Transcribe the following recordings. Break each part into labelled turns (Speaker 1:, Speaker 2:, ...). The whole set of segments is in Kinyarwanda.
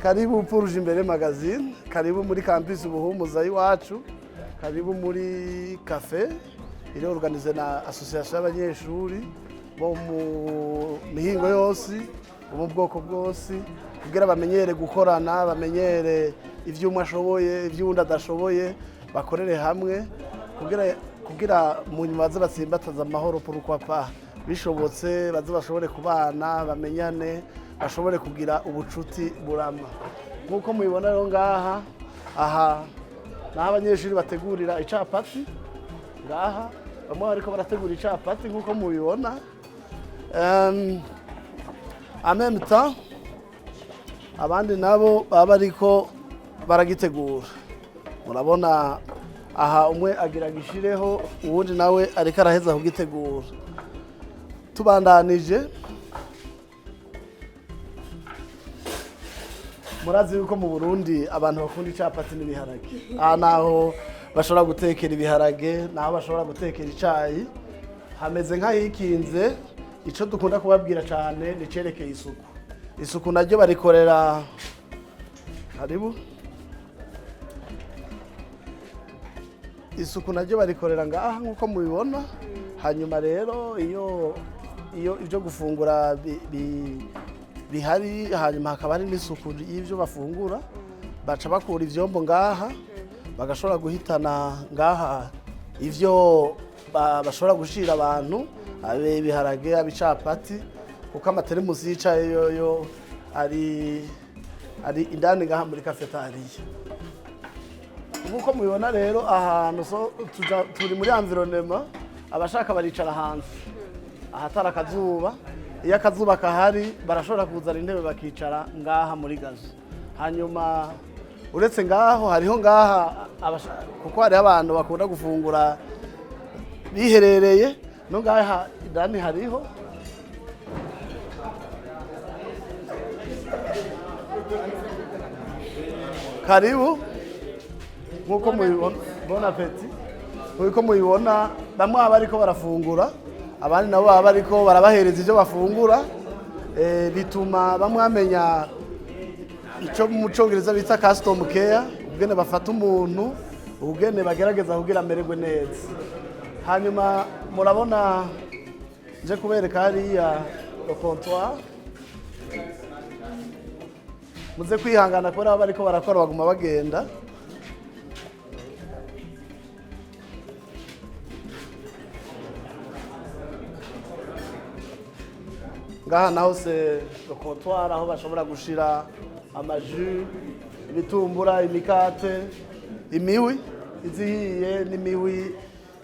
Speaker 1: Karibu Puruje Imbere magazine, karibu muri campus Buhumuza iwacu, karibu muri cafe iri organize na association y'abanyeshuri bo mu mihingo yose, mu bwoko bwose, kugira bamenyere gukorana, bamenyere ivy'umwe ashoboye, ivy'undi adashoboye, bakorere hamwe kugira mu nyuma baze batsimbataza amahoro pourquoi pas, bishobotse baze bashobore kubana, bamenyane, bashobore kugira ubucuti burama. Nkuko mubibona rero ngaha, aha naho abanyeshuri bategurira icapati, ngaha bamwe bariko barategura icapati nkuko mubibona. En même temps abandi nabo baba bariko baragitegura. Murabona aha umwe agira gishireho, uwundi nawe ariko araheza kugitegura. Tubandanije, murazi yuko mu Burundi abantu bakunda icapati n'ibiharage. Aha naho bashobora gutekera ibiharage, naho bashobora gutekera icayi. Hameze nk'ahikinze, ico dukunda kubabwira cyane ni cerekeye isuku. Isuku naryo barikorera karibu. Isuku naryo barikorera ngaha nkuko mubibona. Hanyuma rero iyo ibyo gufungura bihari, hanyuma hakaba hari n'isuku y'ivyo bafungura, baca bakura ivyombo ngaha, bagashobora guhitana ngaha ivyo bashobora gushira abantu, abe ibiharage, abicapati, kuko amateremusi yicaye yoyo ari indani ngaha muri cafetaria. Nkuko mubibona rero ahantu turi muri environnement, abashaka baricara hanze ahatari akazuba. Iyo akazuba kahari barashobora kuzana intebe bakicara ngaha muri gazo. Hanyuma uretse ngaho hariho ngaha kuko hari abantu bakunda gufungura biherereye, no ngaha indani hariho karibu. Nkuko mubibona, bon appétit. Nkuko mubibona, bamwe bariko barafungura, abandi nabo bariko barabahereza ivyo bafungura. Bituma bamwe bamenya ico mu Congereza bita custom care, ubwene bafata umuntu, ubwene bagerageza kugira amererwe neza. Hanyuma murabona nje kubereka hariya le comptoir. Muze kwihangana ko nabo bariko barakora baguma bagenda. Ngaha naho se le comptoir, aho bashobora gushira amaju, ibitumbura, imikate, imiwi izihiye n'imiwi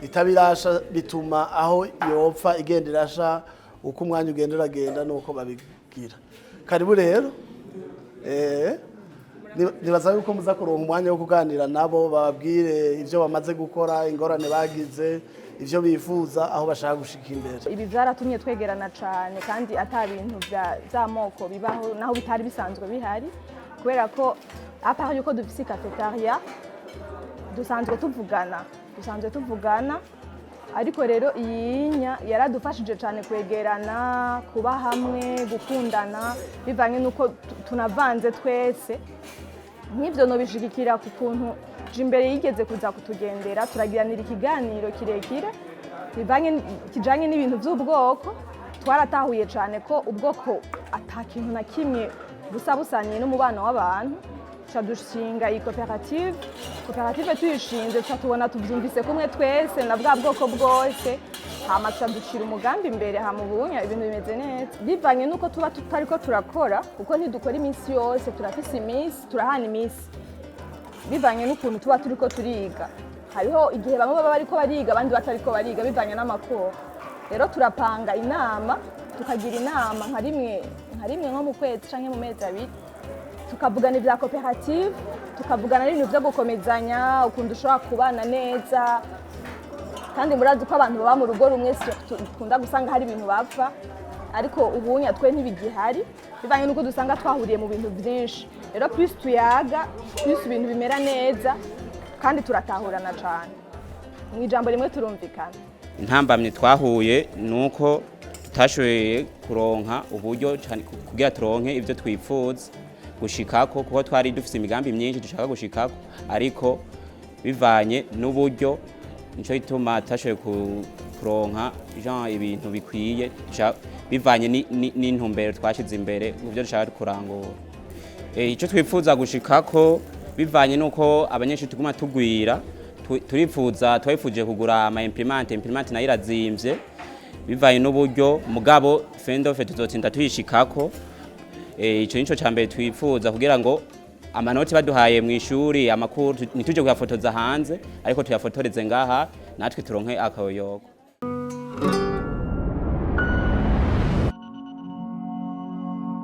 Speaker 1: itabirasha, bituma aho yopfa igenda irasha uko umwanya ugenda uragenda nuko babigira. Karibu rero, nibaza yuko muza kuronka umwanya wo kuganira nabo, bababwire ivyo bamaze gukora, ingorane bagize, ivyo bifuza, aho bashaka gushika imbere.
Speaker 2: Ibi byaratumye twegerana cyane, kandi ata bintu by'amoko bibaho naho bitari bisanzwe bihari, kubera ko apart yuko dufise cafetaria dusanzwe tuvugana, ariko rero iyinya yaradufashije cyane kwegerana, kuba hamwe, gukundana, bivanye nuko tunavanze twese. Nk'ivyo no bishigikira ku kuntu Jimbere yigeze kuza kutugendera, turagiranira ikiganiro kirekire kijanye n'ibintu by'ubwoko. Twaratahuye cyane ko ubwoko atakintu na kimwe busaniye n'umubano w'abantu. Dushinga iyi koperative tuyishinze, tubona tubyumvise kumwe twese na bwa bwoko bwose, hama ducira umugambi imbere, hama ubunya ibintu bimeze neza, bivanye nuko tuba tutariko turakora, kuko ntidukora iminsi yose, turafise iminsi, turahana iminsi, bivanye n'ukuntu tuba turiko turiga. Hariho igihe bamwe baba bariko bariga, abandi batariko bariga, bivanye n'amakoro. Rero turapanga inama, tukagira inama nka rimwe nko mu kwezi canke mu mezi abiri, tukavugana ibya koperative, tukavugana n'ibintu byo gukomezanya, ukuntu ushobora kubana neza. Kandi murazi ko abantu baba mu rugo rumwe dukunda gusanga hari ibintu bapfa, ariko ubunya twe ntibigihari, bivanye nuko dusanga twahuriye mu bintu byinshi. Rero plus tuyaga, plus ibintu bimera neza, kandi turatahurana cyane. Mu ijambo rimwe turumvikana.
Speaker 3: Intambamye twahuye nuko tutashoboye kuronka uburyo cyane kugira turonke ivyo twifuza, gushikako kuko twari dufite imigambi myinshi dushaka gushikako ariko bivanye n'uburyo nico gituma tashoboye kuronka ibintu bikwiye bivanye n'intumbero twashize imbere mu byo dushaka kurangura. Icyo twifuza gushikako bivanye nuko abanyeshuri tuguma tugwira twifuje kugura ama implement nayo irazimvye bivanye n'uburyo mugabo fendofe tuzotsinda tuyishikako. Ico nico cambere twifuza kugira ngo amanoti baduhaye mu ishuri amakuru nituje kuyafotoza hanze ariko tuyafotoreze ngaha natwe turonke akayoyoko.